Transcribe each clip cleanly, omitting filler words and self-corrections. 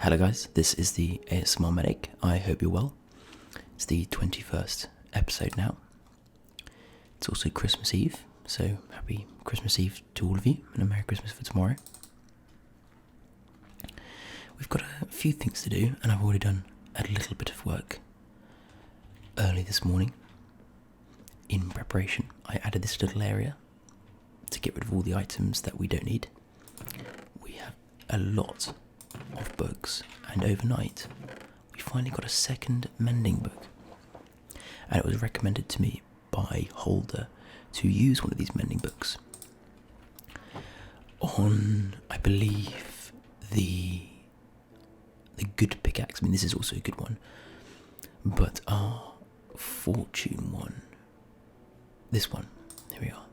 Hello guys, this is the ASMR Medic. I hope you're well. It's the 21st episode now. It's also Christmas Eve, so happy Christmas Eve to all of you and a Merry Christmas for tomorrow. We've got a few things to do and I've already done a little bit of work early this morning. In preparation, I added this little area to get rid of all the items that we don't need. We have a lot of books, and overnight we finally got a second mending book, and it was recommended to me by Holder to use one of these mending books on, I believe, the good pickaxe. I mean, this is also a good one, but our fortune one, this one, here we are.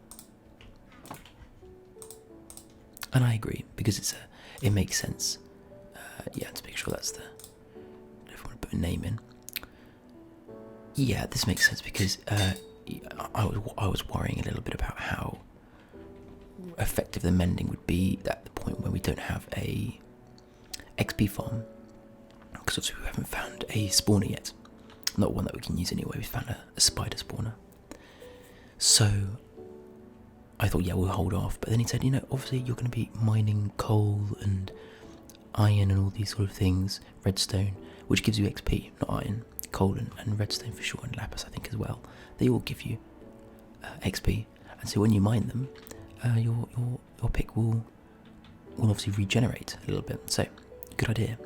And I agree, because it makes sense. To make sure that's if I want to put a name in. Yeah, this makes sense because I was worrying a little bit about how effective the mending would be at the point when we don't have a XP farm, because obviously we haven't found a spawner yet. Not one that we can use anyway. We found a spider spawner. So I thought, yeah, we'll hold off. But then he said, obviously you're going to be mining coal and iron and all these sort of things, redstone, which gives you XP, not iron, coal and redstone for sure, and lapis I think as well. They all give you XP, and so when you mine them, your pick will obviously regenerate a little bit. So, good idea.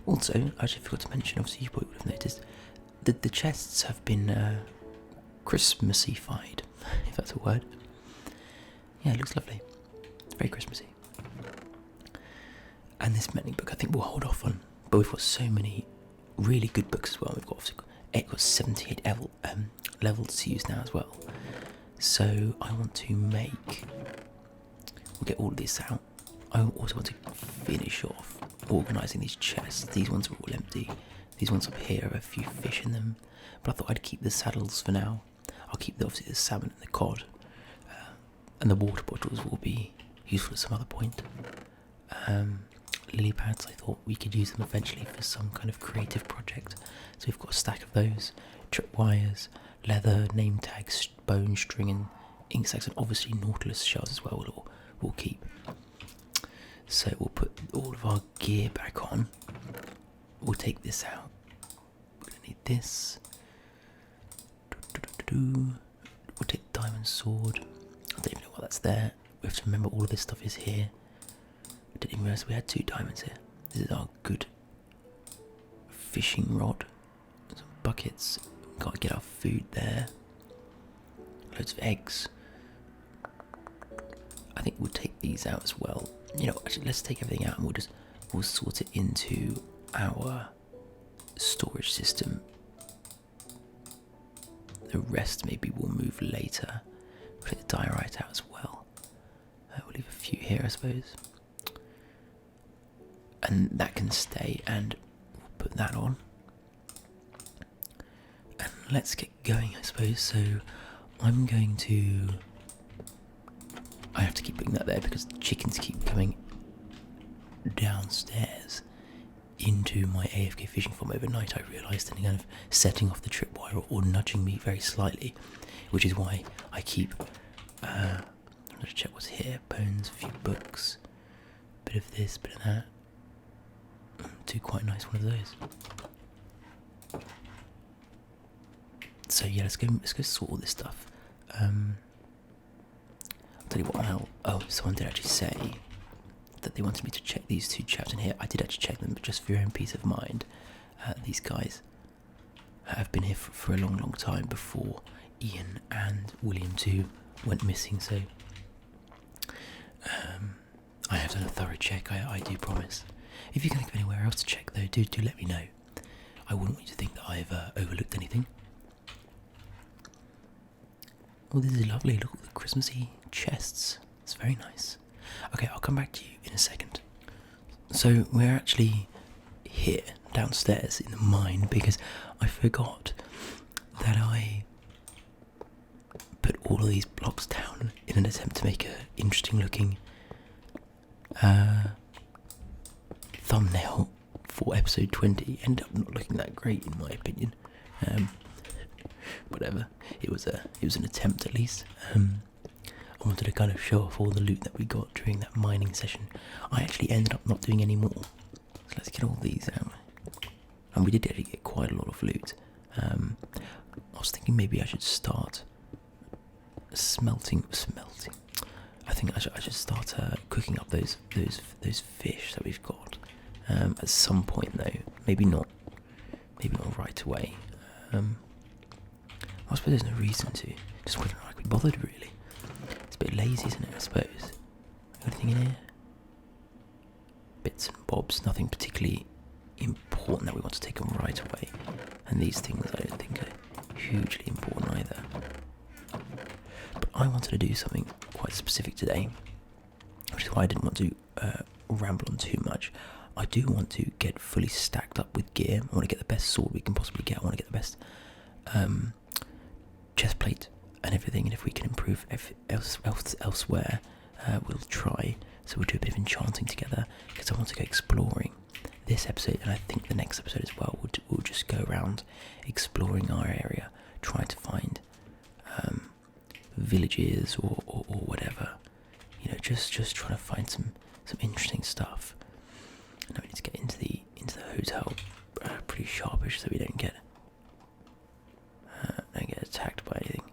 Also, I actually forgot to mention, obviously you probably would have noticed, that the chests have been Christmassy-fied, if that's a word. Yeah, it looks lovely. It's very Christmassy. And this mending book I think we'll hold off on, but we've got so many really good books as well. We've got 78 levels to use now as well. So I want to we'll get all of this out. I also want to finish off organising these chests. These ones are all empty. These ones up here have a few fish in them, but I thought I'd keep the saddles for now. I'll keep obviously the salmon and the cod, and the water bottles will be useful at some other point. Lily pads, I thought we could use them eventually for some kind of creative project. So we've got a stack of those, trip wires, leather, name tags, bone, string and ink sacs, and obviously nautilus shells as well we'll keep. So we'll put all of our gear back on. We'll take this out. We're going to need this. We'll take the diamond sword. I don't even know why that's there. We have to remember all of this stuff is here. I didn't even realise we had 2 diamonds here. This is our good fishing rod. Some buckets. Got to get our food there. Loads of eggs. I think we'll take these out as well. Actually, let's take everything out and we'll sort it into our storage system. The rest maybe we'll move later. We'll take the diorite out as well. We'll leave a few here, I suppose. And that can stay, and we'll put that on. And let's get going, I suppose. So I have to keep putting that there because the chickens keep coming downstairs into my AFK fishing farm overnight, I realised, and kind of setting off the tripwire or nudging me very slightly, which is why I keep I'm going to check what's here. Bones, a few books, bit of this, bit of that. Two quite nice one of those. So yeah, let's go sort all this stuff. I'll tell you what, someone did actually say that they wanted me to check these 2 chaps in here. I did actually check them, but just for your own peace of mind, these guys have been here for a long time before Ian and William too went missing, so I have done a thorough check, I do promise. If you can think of anywhere else to check though, do let me know. I wouldn't want you to think that I've overlooked anything. Oh, this is lovely. Look at the Christmassy chests. It's very nice. Okay, I'll come back to you in a second. So we're actually here downstairs in the mine because I forgot that I put all of these blocks down in an attempt to make an interesting looking thumbnail for for episode 20 ended up not looking that great in my opinion. Whatever, it was an attempt at least. I wanted to kind of show off all the loot that we got during that mining session. I actually ended up not doing any more, so let's get all these out. And we did actually get quite a lot of loot. I was thinking maybe I should start smelting. I think I should start cooking up those fish that we've got at some point though. Maybe not right away. I suppose there's no reason to. Just wouldn't like be bothered really. It's a bit lazy, isn't it? I suppose. Anything in here? Bits and bobs. Nothing particularly important that we want to take on right away. And these things I don't think are hugely important either. But I wanted to do something quite specific today, which is why I didn't want to ramble on too much. I do want to get fully stacked up with gear. I want to get the best sword we can possibly get. I want to get the best chest plate and everything, and if we can improve elsewhere, we'll try. So we'll do a bit of enchanting together, because I want to go exploring this episode, and I think the next episode as well. We'll just go around exploring our area, trying to find villages or whatever. You know, just trying to find some interesting stuff. Now we need to get into the hotel pretty sharpish, so we don't get attacked by anything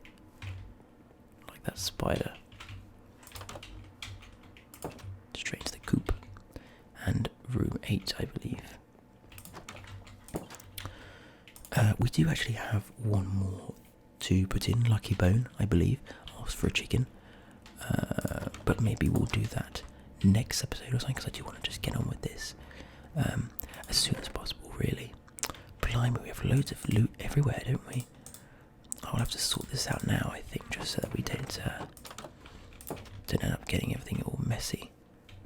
like that spider. Straight into the coop. And room 8, I believe. We do actually have one more to put in, Lucky Bone, I believe. Asked for a chicken. But maybe we'll do that next episode or something, because I do want to just get on with this as soon as possible, really. Blimey, we have loads of loot everywhere, don't we? I'll have to sort this out now, I think, just so that we don't end up getting everything all messy.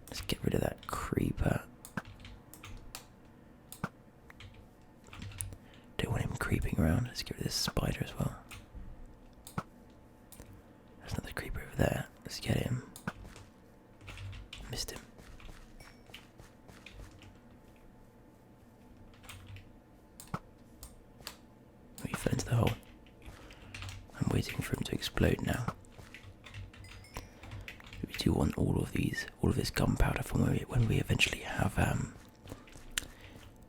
Let's get rid of that creeper. Don't want him creeping around. Let's get rid of this spider as well. There's another creeper over there. Let's get him. Missed him. He fell into the hole. I'm waiting for him to explode now. We do want all of this gunpowder from when we eventually have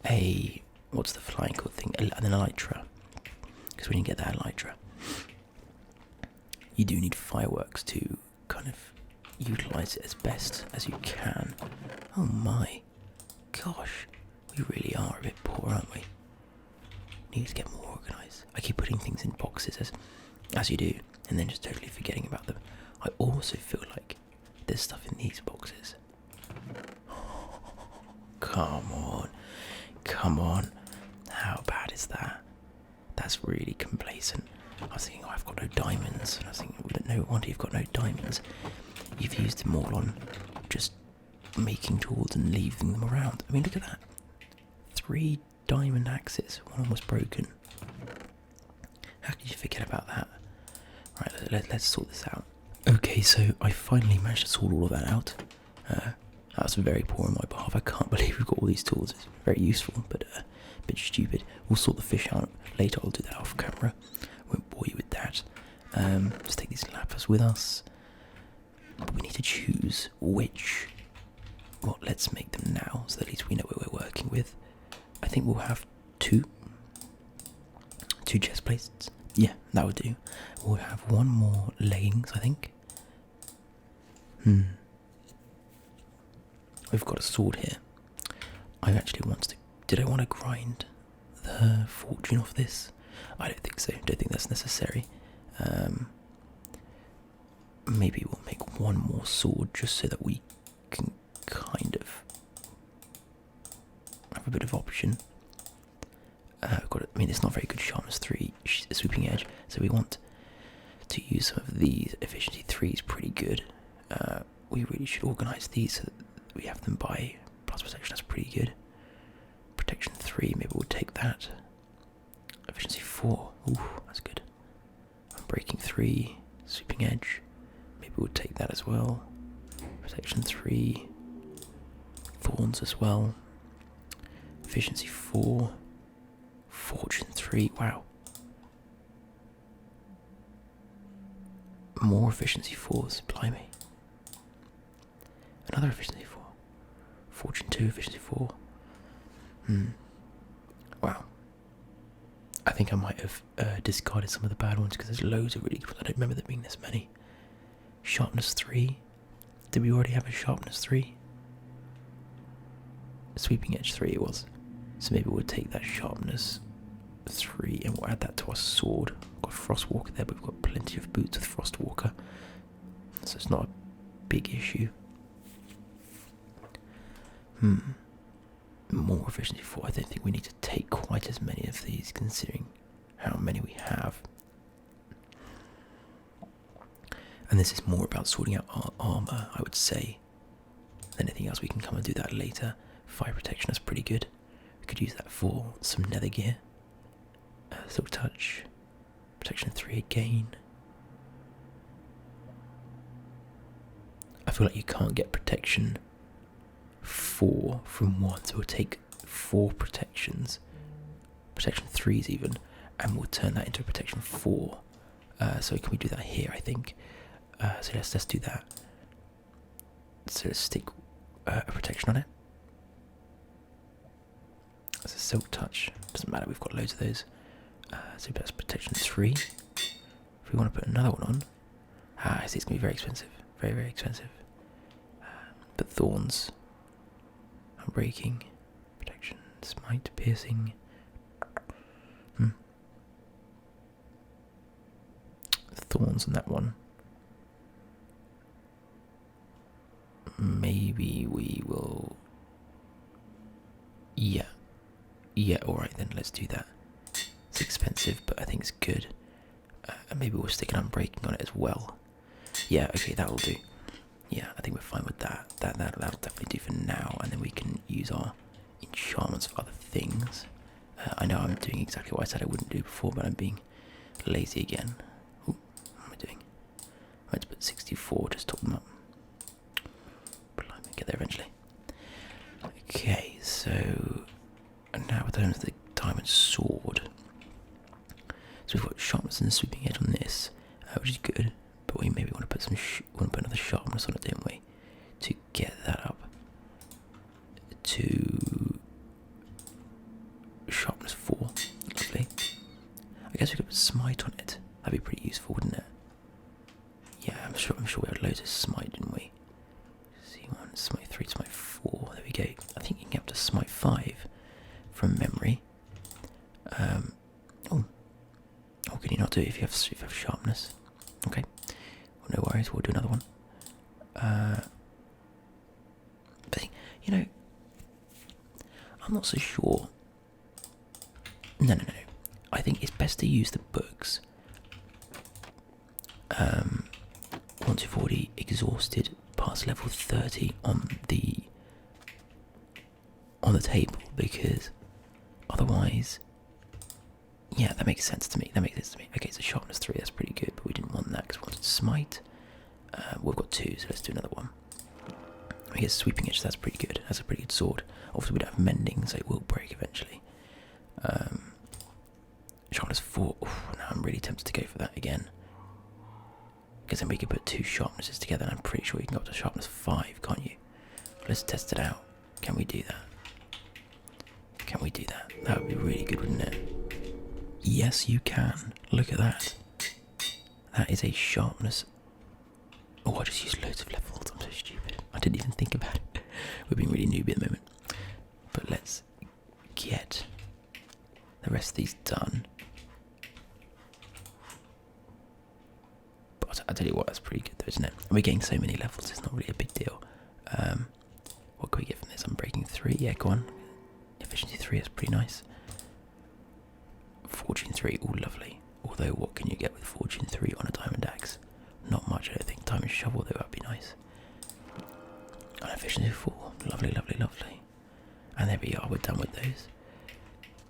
a, what's the flying called thing? An elytra. Because when you get that elytra, you do need fireworks to kind of utilise it as best as you can. Oh my gosh, we really are a bit poor, aren't we? Need to get more organised. I keep putting things in boxes as you do, and then just totally forgetting about them. I also feel like there's stuff in these boxes. Come on. How bad is that? That's really complacent. I was thinking, I've got no diamonds. And I was thinking, no wonder you've got no diamonds. You've used them all on just making tools and leaving them around. I mean, look at that. 3 diamond axes. One almost broken. How could you forget about that? Right, let's sort this out. Okay, so I finally managed to sort all of that out. That was very poor on my behalf. I can't believe we've got all these tools. It's very useful, but a bit stupid. We'll sort the fish out later. I'll do that off camera. Won't bore you with that. Let's take these lapis with us. But we need to choose which. Well, let's make them now, so at least we know what we're working with. I think we'll have 2 chest plates. Yeah, that would do. We'll have 1 more leggings, I think. We've got a sword here. I actually want to. Did I want to grind the fortune off this? I don't think so. Don't think that's necessary. Maybe we'll make 1 more sword just so that we can kind of have a bit of option. It's not very good sharpness 3 sweeping edge, so we want to use some of these. Efficiency 3 is pretty good. We really should organise these so that we have them by plus protection. That's pretty good. Protection 3, maybe we'll take that. Efficiency 4, ooh, that's good. Breaking 3, sweeping edge, maybe we'll take that as well. Protection 3, thorns as well. Efficiency 4. Fortune 3. Wow. More efficiency 4s. Blimey. Another efficiency 4. Fortune 2, efficiency 4. Wow. I think I might have discarded some of the bad ones because there's loads of really good ones. I don't remember there being this many. Sharpness 3. Did we already have a sharpness 3? Sweeping edge 3 it was. So maybe we'll take that sharpness 3 and we'll add that to our sword. We've got Frostwalker there, but we've got plenty of boots with Frostwalker. So it's not a big issue. More efficiency 4. I don't think we need to take quite as many of these considering how many we have. And this is more about sorting out our armour, I would say, than anything else. We can come and do that later. Fire protection is pretty good. We could use that for some nether gear. Silk touch. Protection 3 again. I feel like you can't get protection 4 from 1, so we'll take 4 protections. Protection 3s even. And we'll turn that into a protection 4. So can we do that here, I think? So let's do that. So let's stick a protection on it. That's a silk touch. Doesn't matter, we've got loads of those. So that's protection 3. If we want to put another one on, I see it's going to be very expensive. Very, very expensive. But thorns. Breaking. Protection. Smite. Piercing. Thorns on that one. Maybe we will... Yeah, alright then, let's do that. It's expensive, but I think it's good. And maybe we'll stick an unbreaking on it as well. Yeah, okay, that'll do. Yeah, I think we're fine with that. That'll definitely do for now, and then we can use our enchantments for other things. I know I'm doing exactly what I said I wouldn't do before, but I'm being lazy again. Ooh, what am I doing? I meant to put 64, just top them up. Get there eventually. Okay, so now in terms of the diamond sword, so we've got sharpness and a sweeping edge on this, which is good. But we maybe want to put some, want to put another sharpness on it, don't we? To get that up to sharpness 4. Lovely. I guess we could put smite on it. That'd be pretty useful, wouldn't it? Yeah, I'm sure we had loads of smite, didn't we? C1, smite 3, smite 4. There we go. I think you can get up to smite 5 from memory. What can you not do if you have sharpness? Okay. Well, no worries. We'll do another one. But you know, I'm not so sure. No. I think it's best to use the books once you've already exhausted past level 30 on the table, because otherwise, yeah, that makes sense to me. Okay, so sharpness 3, that's pretty good, but we didn't want that because we wanted smite. We've got 2, so let's do another one. I guess sweeping edge, that's pretty good. That's a pretty good sword. Obviously, we don't have mending, so it will break eventually. Sharpness 4. Oof, now I'm really tempted to go for that again. Because then we could put 2 sharpnesses together, and I'm pretty sure you can go up to sharpness 5, can't you? Let's test it out. Can we do that? Can we do that? That would be really good, wouldn't it? Yes, you can. Look at that. That is a sharpness. Oh, I just used loads of levels. I'm so stupid. I didn't even think about it. We're being really newbie at the moment. But let's get the rest of these done. But I tell you what, that's pretty good though, isn't it? And we're getting so many levels, it's not really a big deal. What can we get from this? I'm breaking 3. Yeah, go on. Efficiency 3 is pretty nice. Fortune 3, all lovely. Although, what can you get with Fortune 3 on a diamond axe? Not much, I don't think. Diamond shovel, though, that'd be nice. And efficiency 4, lovely. And there we are, we're done with those.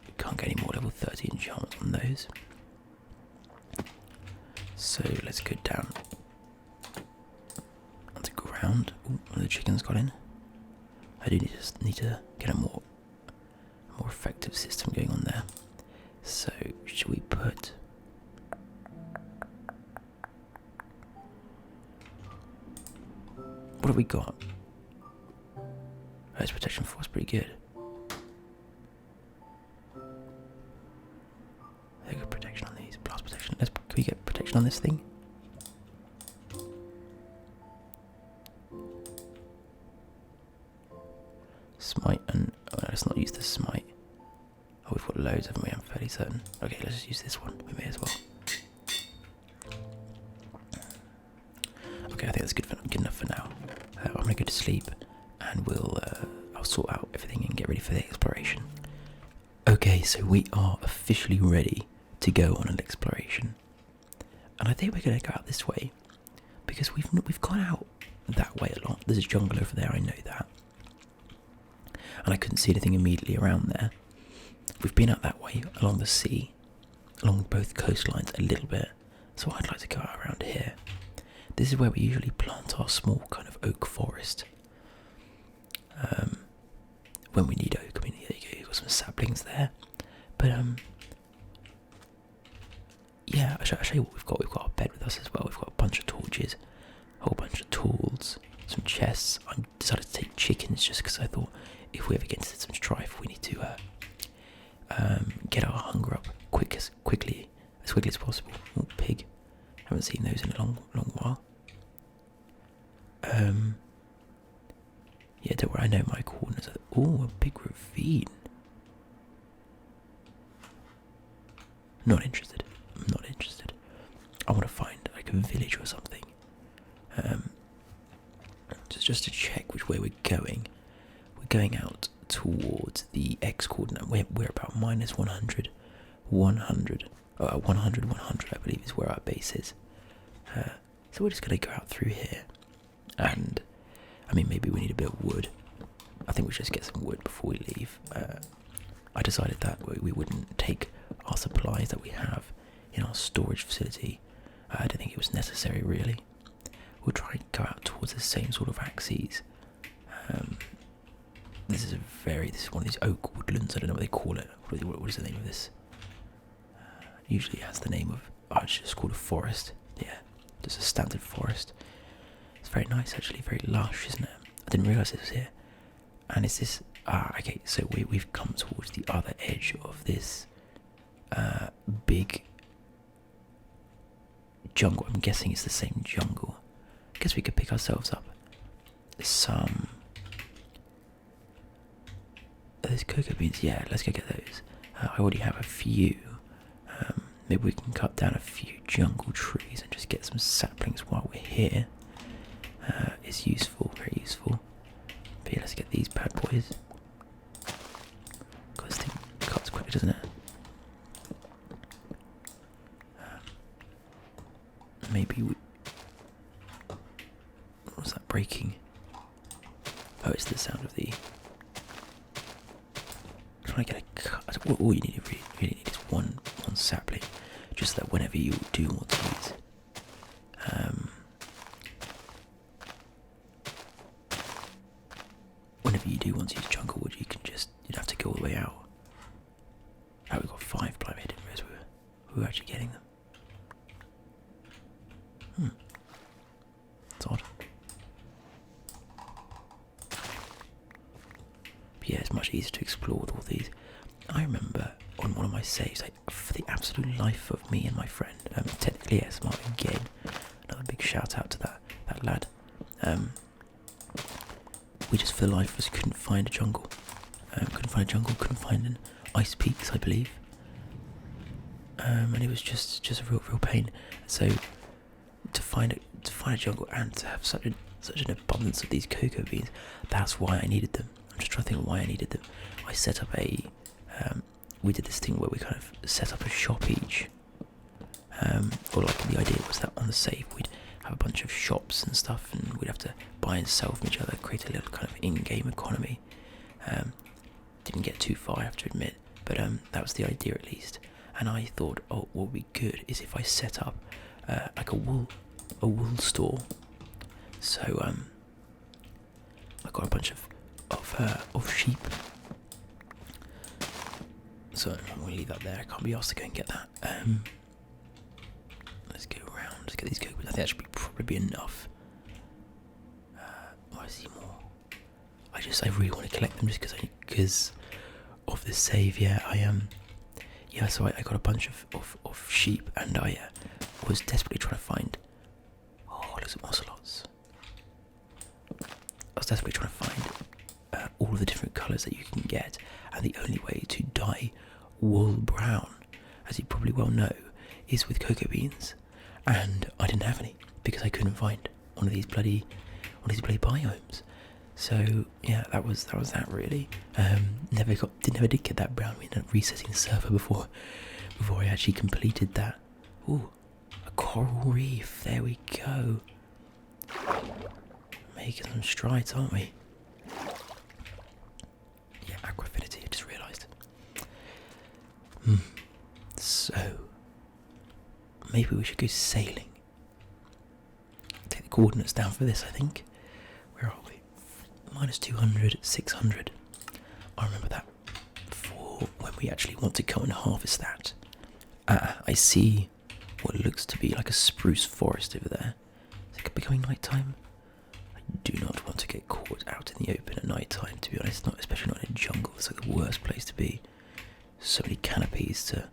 We can't get any more level 30 enchantments on those. So let's go down onto ground. Ooh, one of the chickens got in. I do need to get a more effective system going on there. So, should we put... What have we got? Earth protection force, pretty good. Very good protection on these. Blast protection. Can we get protection on this thing? Smite and... Oh, no, let's not use the smite. Oh, we've got loads, haven't we? I'm fairly certain. Okay, let's just use this one. We may as well. Okay, I think that's good enough for now. I'm going to go to sleep and I'll sort out everything and get ready for the exploration. Okay, so we are officially ready to go on an exploration. And I think we're going to go out this way because we've gone out that way a lot. There's a jungle over there, I know that. And I couldn't see anything immediately around there. We've been out that way, along the sea, along both coastlines a little bit. So I'd like to go out around here. This is where we usually plant our small kind of oak forest. When we need oak, I mean, there you go, you've got some saplings there. But, yeah, I'll show you what we've got. We've got our bed with us as well. We've got a bunch of torches, a whole bunch of tools, some chests. I decided to take chickens just because I thought if we ever get into some strife, we need to get our hunger up as quickly as possible. Oh, pig. Haven't seen those in a long while. Yeah, don't worry, I know my corners. Oh, a big ravine. Not interested. I'm not interested. I want to find like a village or something. Just to check which way we're going. We're going out towards the X coordinate. We're about minus 100, 100, 100, I believe is where our base is. So we're just going to go out through here. And, I mean, maybe we need a bit of wood. I think we should just get some wood before we leave. I decided that we wouldn't take our supplies that we have in our storage facility. I don't think it was necessary, really. We'll try and go out towards the same sort of axes. This is one of these oak woodlands. I don't know what they call it. What is the name of this? Usually it has the name of... Oh, it's just called a forest. Yeah, just a standard forest. It's very nice, actually. Very lush, isn't it? I didn't realise it was here. And is this... okay, so we've come towards the other edge of this big jungle. I'm guessing it's the same jungle. I guess we could pick ourselves up some... There's cocoa beans. Yeah, let's go get those. I already have a few. Maybe we can cut down a few jungle trees and just get some saplings while we're here. It's useful, very useful. But yeah, let's get these bad boys. God, this thing cuts quick, doesn't it? Maybe we... What was that breaking? Oh, it's the sound of the... Trying to get a cut. All you really need is one sapling, just so that whenever you do want to use, jungle wood, you'd have to go all the way out. Oh, we've got 5. Blimey, I didn't realise we were actually getting them. It's odd. But yeah, it's much easier to explore with all these. I remember on one of my saves, for the absolute life of me and my friend, technically yes, Martin again, another big shout out to that lad. We just for the life of us couldn't find a jungle. Couldn't find an ice peaks, I believe. And it was just a real pain. So to find a jungle and to have such an abundance of these cocoa beans, that's why I needed them. I'm just trying to think why I needed them. I set up we did this thing where we kind of set up a shop each. Or like the idea was that on the save we'd have a bunch of shops and stuff, and we'd have to buy and sell from each other, create a little kind of in-game economy. Didn't get too far, I have to admit, but that was the idea at least. And I thought, oh, what would be good is if I set up like a wool store. So I got a bunch of sheep, So I'm going to leave that there. I can't be asked to go and get that. Let's go around. Let's get these cobras. I think that should probably be enough. I see more. I really want to collect them just because of the save. Yeah, yeah. So I got a bunch of sheep, and I was desperately trying to find. Oh, look at ocelots. I was desperately trying to find all of the different colours that you can get, and the only way to dye wool brown, as you probably well know, is with cocoa beans, and I didn't have any because I couldn't find one of these bloody biomes. So yeah, that was that really. Never did get that brown. We ended up resetting the server before I actually completed that. Ooh, a coral reef. There we go. Making some strides, aren't we? Yeah, Aquafinity. I just realised. So maybe we should go sailing. Take the coordinates down for this. I think. Where are we? -200, 600. I remember that for when we actually want to go and harvest that. I see what looks to be like a spruce forest over there. Is it becoming night time? I do not want to get caught out in the open at night time, to be honest, especially not in a jungle. It's like the worst place to be. So many canopies to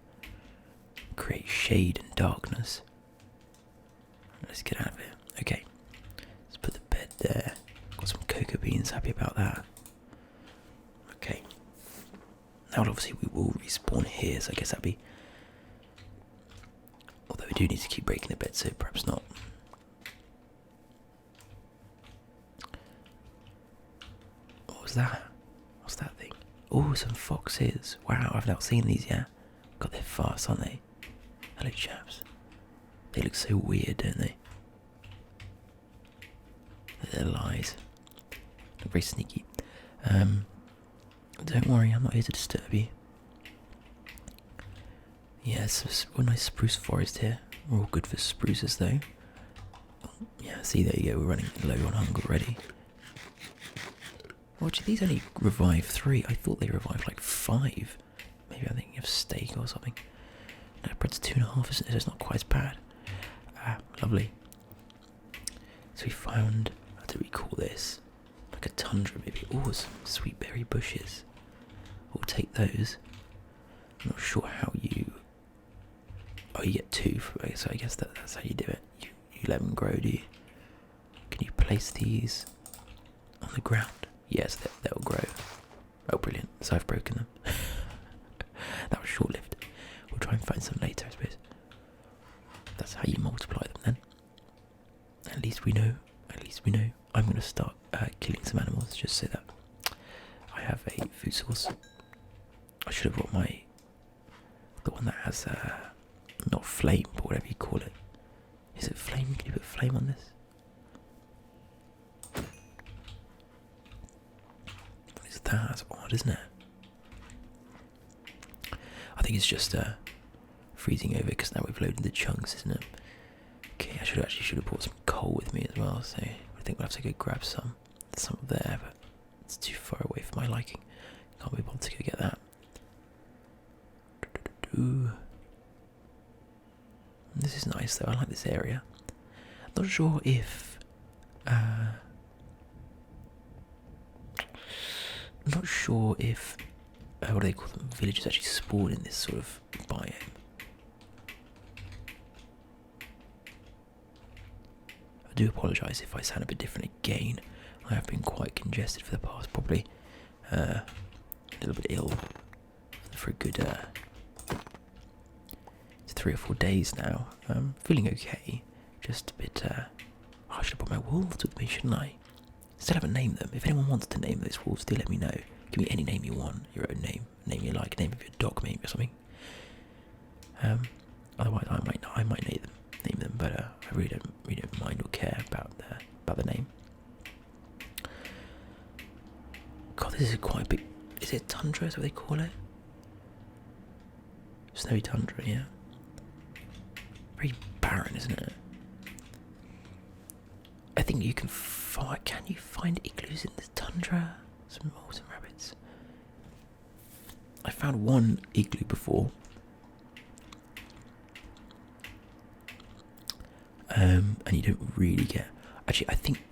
create shade and darkness. Let's get out of here. Okay, let's put the bed there. Got some cocoa beans, happy about that. Okay. Now obviously we will respawn here, so I guess that'd be... Although we do need to keep breaking the bed, so perhaps not. What was that? What's that thing? Oh, some foxes. Wow, I've not seen these yet. God, they're fast, aren't they? Hello, chaps. They look so weird, don't they? They're lies. Look very sneaky. Don't worry, I'm not here to disturb you. Yeah, it's a nice spruce forest here. We're all good for spruces though. Yeah, see, there you go, we're running low on hunger already. Watch, these only revive 3. I thought they revived like 5. Maybe I'm thinking of steak or something. No, bread's 2.5, isn't it? So it's not quite as bad. Lovely. So we found, how do we call this? Like a tundra maybe. Oh, some sweet berry bushes. We'll take those. I'm not sure how you... Oh, you get 2, so I guess that's how you do it. You let them grow, do you? Can you place these on the ground? Yes, they'll grow. Oh, brilliant. So I've broken them. That was short-lived. We'll try and find some later, I suppose. That's how you multiply them then. At least we know. I'm going to start killing some animals just so that I have a food source. I should have brought the one that has not flame, but whatever you call it. Is it flame? Can you put flame on this? What is that? That's odd, isn't it? I think it's just freezing over because now we've loaded the chunks, isn't it? Okay, I should have brought some coal with me as well, so I think we'll have to go grab some. There's some up there, but it's too far away for my liking. Can't be bothered to go get that. This is nice though, I like this area. Not sure if... what do they call them? Villages actually spawn in this sort of biome. I do apologise if I sound a bit different again. I have been quite congested for the past, probably a little bit ill for a good 3 or 4 days now. I'm feeling okay, just a bit, I should have brought my wolves with me, shouldn't I? Still haven't named them. If anyone wants to name those wolves, do let me know. Give me any name you want, your own name you like, name of your dog maybe or something. Otherwise I might name them, but I really don't mind or care about the name. God, this is quite a big. Is it tundra? Is that what they call it? Snowy tundra, yeah. Very barren, isn't it? I think you can find igloos in the tundra. Some moles and rabbits. I found one igloo before. And you don't really get. Actually, I think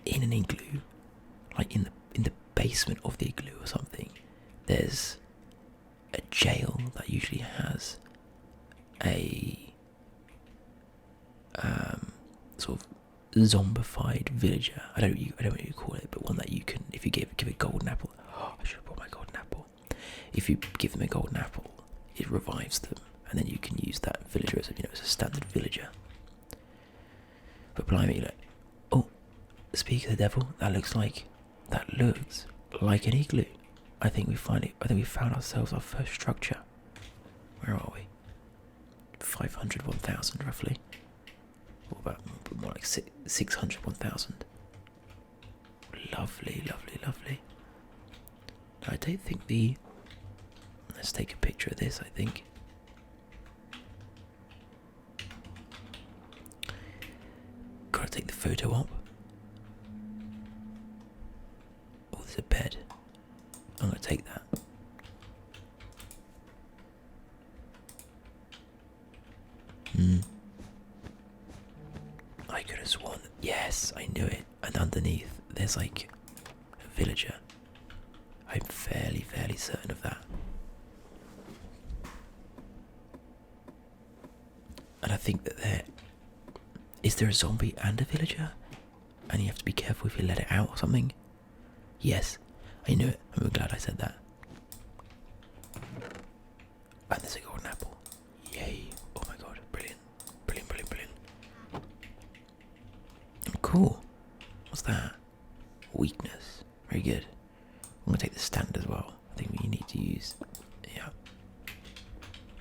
in an igloo, like in the basement of the igloo or something, there's a jail that usually has a sort of zombified villager. I don't know what you call it, but one that you can, if you give a golden apple. Oh, I should have brought my golden apple. If you give them a golden apple, it revives them, and then you can use that villager as as a standard villager. But blimey, like, oh, speak of the devil, that looks like an igloo. I think we found ourselves our first structure. Where are we? 500, 1,000 roughly. What about more like 600, 1,000? Lovely, lovely, lovely. I don't think let's take a picture of this, I think. Gotta take the photo up. Oh, there's a bed. I'm gonna take that. I could have sworn. Yes, I knew it. And underneath, there's like a villager. I'm fairly certain of that. And I think that is there a zombie and a villager? And you have to be careful if you let it out or something? Yes, I knew it. I'm glad I said that. And there's a golden apple. Yay. Oh my god, brilliant. Brilliant, brilliant, brilliant. Cool. What's that? Weakness. Very good. I'm going to take the stand as well. I think we need to use... Yeah.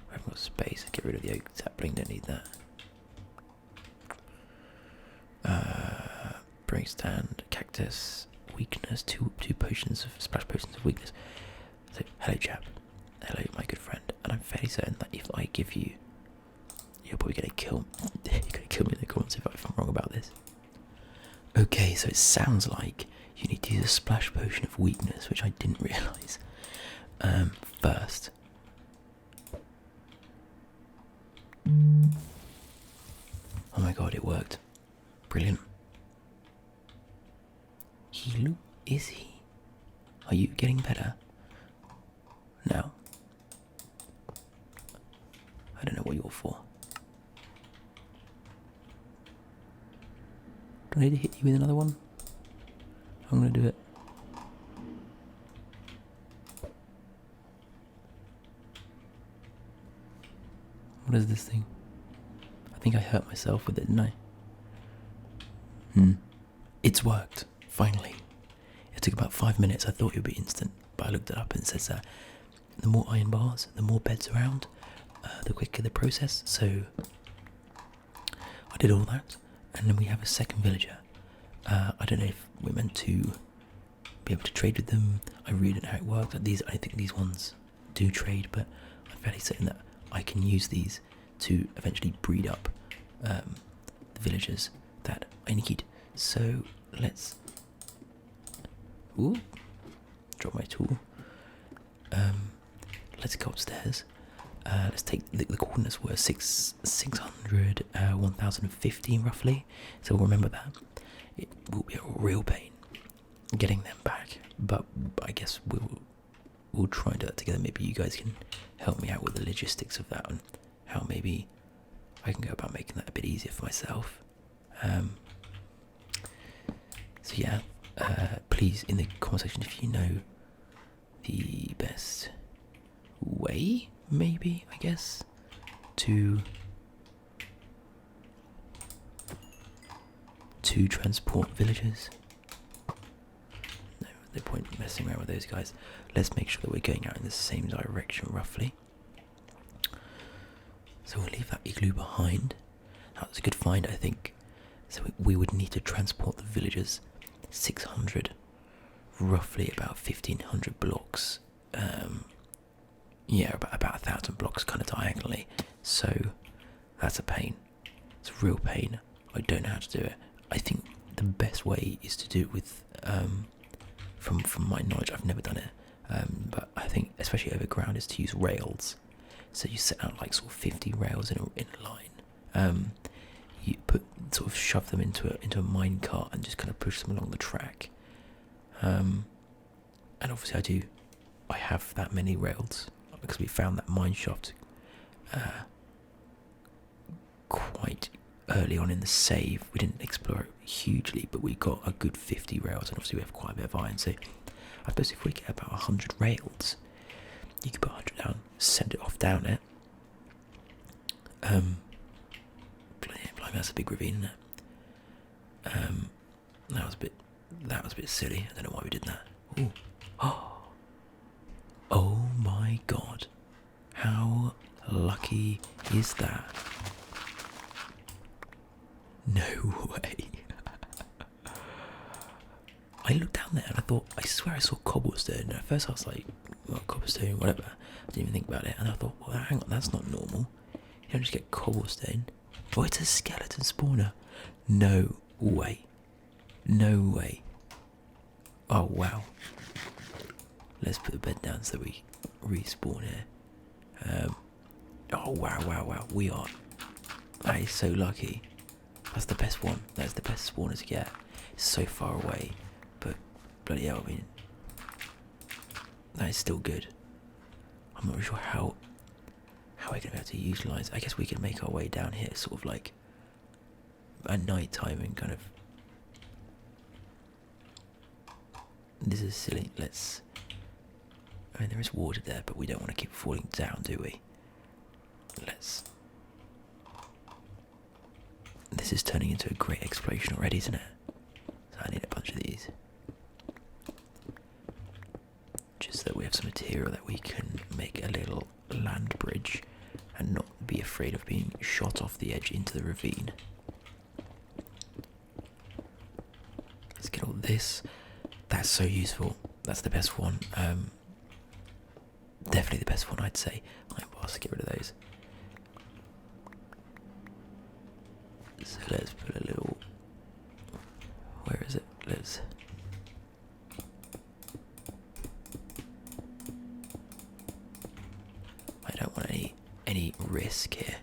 I haven't got space. Get rid of the oak sapling. Don't need that. Break stand. Cactus. Weakness. Two potions of... Splash potions of weakness. So, hello chap. Hello my good friend. And I'm fairly certain that if I give you... You're probably going to kill... You're going to kill me in the comments if I'm wrong about this. Okay, so it sounds like you need to use a splash potion of weakness, which I didn't realise. First. Oh my god, it worked. Brilliant. Is he? Are you getting better? No. I don't know what you're for. Do I need to hit you with another one? I'm going to do it. What is this thing? I think I hurt myself with it, didn't I? It's worked, finally. It took about 5 minutes. I thought it would be instant, but I looked it up and it says that the more iron bars, the more beds around, the quicker the process. So I did all that. And then we have a second villager. I don't know if we're meant to be able to trade with them. I really don't know how it works. I don't think these ones do trade, but I'm fairly certain that I can use these to eventually breed up the villagers that I need. So let's... Ooh, drop my tool. Let's go upstairs. Let's take the coordinates were 600, 1015 roughly. So we'll remember that. It will be a real pain getting them back, but I guess we'll try and do that together. Maybe you guys can help me out with the logistics of that and how maybe I can go about making that a bit easier for myself. So yeah, please in the comment section if you know the best way, maybe, I guess, to transport villagers. No point messing around with those guys. Let's make sure that we're going out in the same direction roughly. So we'll leave that igloo behind. That was a good find, I think. So we would need to transport the villagers 600, roughly about 1,500 blocks. Yeah, about 1,000 blocks kind of diagonally. So that's a pain. It's a real pain. I don't know how to do it. I think the best way is to do it with, from my knowledge, I've never done it, But I think, especially overground, is to use rails. So you set out like sort of 50 rails in a line. You sort of shove them into a mine cart and just kind of push them along the track. And obviously I have that many rails because we found that mine shaft quite early on in the save. We didn't explore it hugely, but we got a good 50 rails, and obviously we have quite a bit of iron. So I suppose if we get about 100 rails, you could put 100 down, send it off down it. Blimey, that's a big ravine, isn't it? That was a bit silly. I don't know why we did that. Ooh. Oh my god. How lucky is that? No way. I looked down there and I swear I saw cobblestone. And at first I was like, well, cobblestone, whatever. I didn't even think about it. And I thought, well, hang on, that's not normal. You don't just get cobblestone. Oh, it's a skeleton spawner. No way. No way. Oh, wow. Let's put the bed down so we respawn here. Oh, wow. That is so lucky. That's the best one. That's the best spawner to get. It's so far away. But, bloody hell, I mean, that is still good. I'm not really sure how we're going to be able to utilise. I guess we can make our way down here sort of like at night time and kind of... This is silly. I mean, there is water there, but we don't want to keep falling down, do we? This is turning into a great exploration already, isn't it? So I need a bunch of these. Just so that we have some material that we can make a little land bridge and not be afraid of being shot off the edge into the ravine. Let's get all this. That's so useful. That's the best one. Definitely the best one, I'd say. Let's get rid of those. So let's put a little... Where is it? I don't want any risk here.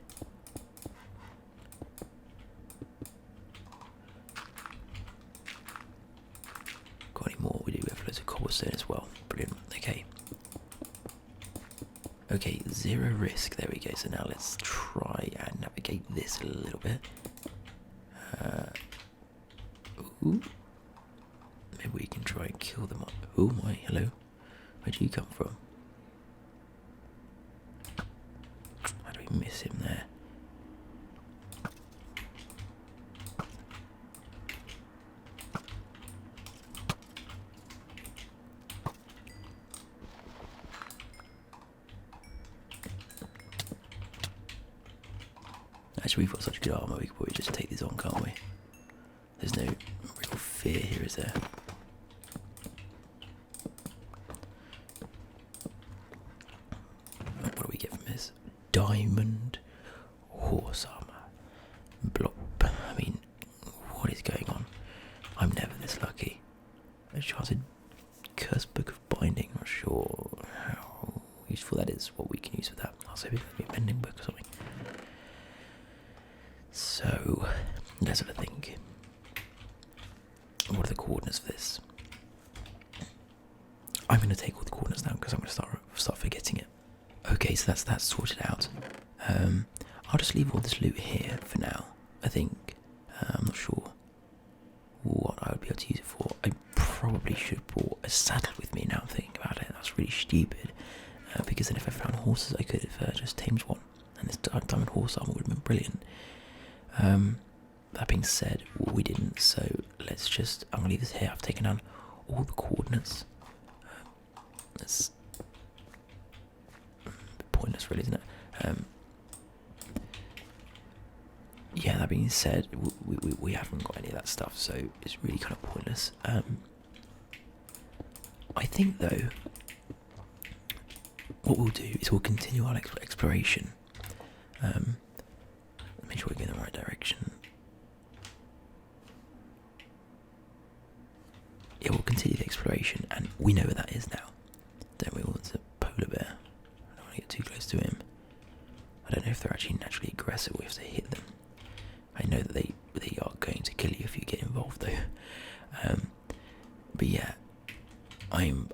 Got any more? We do have loads of cobblestone as well. Brilliant. Okay, 0 risk. There we go. So now let's try and navigate this a little bit. Ooh. Maybe we can try and kill them up. Oh my, hello. Where'd you come from? How do we miss him there? Actually, we've got such good armour, we could probably just take these on, can't we? There's no real fear here, is there? What do we get from this? Diamond horse armour. Blop. I mean, what is going on? I'm never this lucky. A charted cursed book of binding. Not sure how useful that is, what we can use with that. I'll say maybe a mending book or something. So, let's have a think. What are the coordinates for this? I'm going to take all the coordinates down because I'm going to start forgetting it. Okay, so that's that sorted out. I'll just leave all this loot here for now. I think. I'm not sure what I would be able to use it for. I probably should have brought a saddle with me now I'm thinking about it. That's really stupid. Because then if I found horses, I could have just tamed one. And this diamond horse armor would have been brilliant. That being said, we didn't, so let's just... I'm going to leave this here. I've taken down all the coordinates. That's pointless, really, isn't it? Yeah, that being said, we haven't got any of that stuff, so it's really kind of pointless. I think, though, what we'll do is we'll continue our exploration. Make sure we go in the right direction. Yeah, we'll continue the exploration, and we know where that is now, if they're actually naturally aggressive or if they hit them. I know that they are going to kill you if you get involved though. But yeah, I know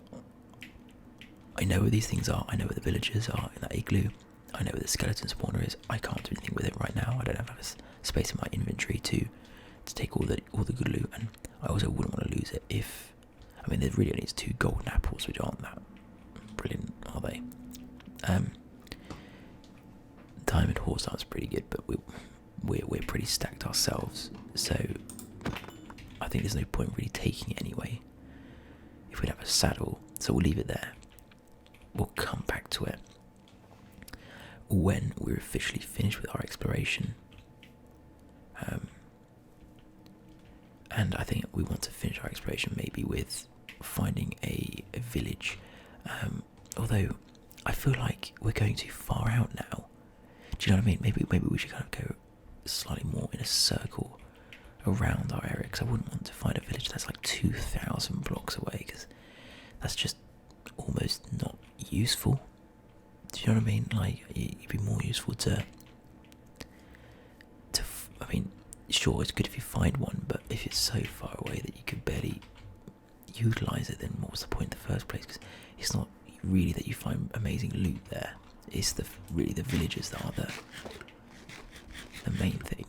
where these things are. I know where the villagers are in that igloo. I know where the skeleton spawner is. I can't do anything with it right now. I don't have space in my inventory to take all the good loot, and I also wouldn't want to lose it if. I mean, there really only is 2 golden apples, which aren't that brilliant, are they? Diamond horse arm's pretty good, but we're pretty stacked ourselves, so I think there's no point really taking it anyway. If we don't have a saddle, so we'll leave it there. We'll come back to it when we're officially finished with our exploration. And I think we want to finish our exploration maybe with finding a village. Although I feel like we're going too far out now. Do you know what I mean? Maybe we should kind of go slightly more in a circle around our area, because I wouldn't want to find a village that's like 2,000 blocks away, because that's just almost not useful. Do you know what I mean? Like, it'd be more useful to I mean, sure, it's good if you find one, but if it's so far away that you could barely utilise it, then what was the point in the first place? Because it's not really that you find amazing loot there. It's really the villagers that are the main thing.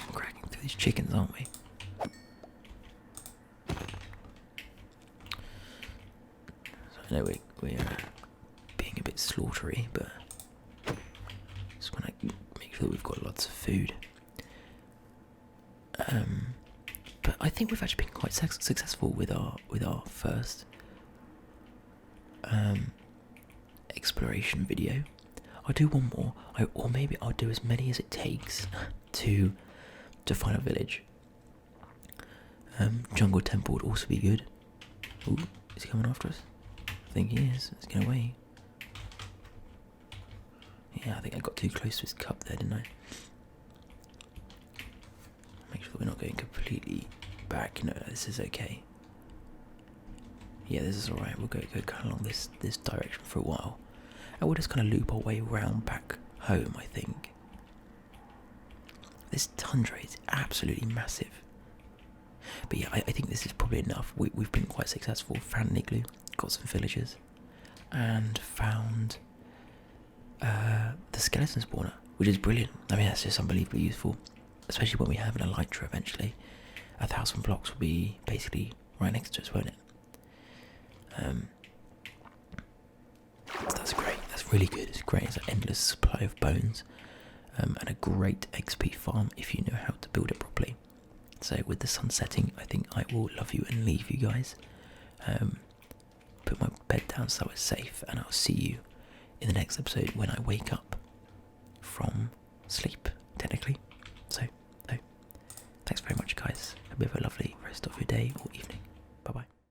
We're cracking through these chickens, aren't we? So I know we're being a bit slaughtery, but just want to make sure that we've got lots of food. But I think we've actually been quite successful with our first exploration video. I'll do one more, or maybe I'll do as many as it takes to find a village. Jungle Temple would also be good. Ooh, is he coming after us? I think he is. Let's get away. Yeah, I think I got too close to his cup there, didn't I? Make sure that we're not going completely back. No, this is okay. Yeah, this is alright. We'll go kind of along this direction for a while. And we'll just kind of loop our way around back home, I think. This tundra is absolutely massive. But yeah, I think this is probably enough. We've been quite successful. Found an igloo, got some villagers, and found the skeleton spawner, which is brilliant. I mean, that's just unbelievably useful, especially when we have an elytra eventually. 1,000 blocks will be basically right next to us, won't it? So that's great. That's really good. It's great. It's an endless supply of bones, and a great XP farm if you know how to build it properly. So with the sun setting, I think I will love you and leave you guys. Put my bed down so it's safe, and I'll see you in the next episode when I wake up from sleep, technically. So, thanks very much, guys. Hope you have a lovely rest of your day or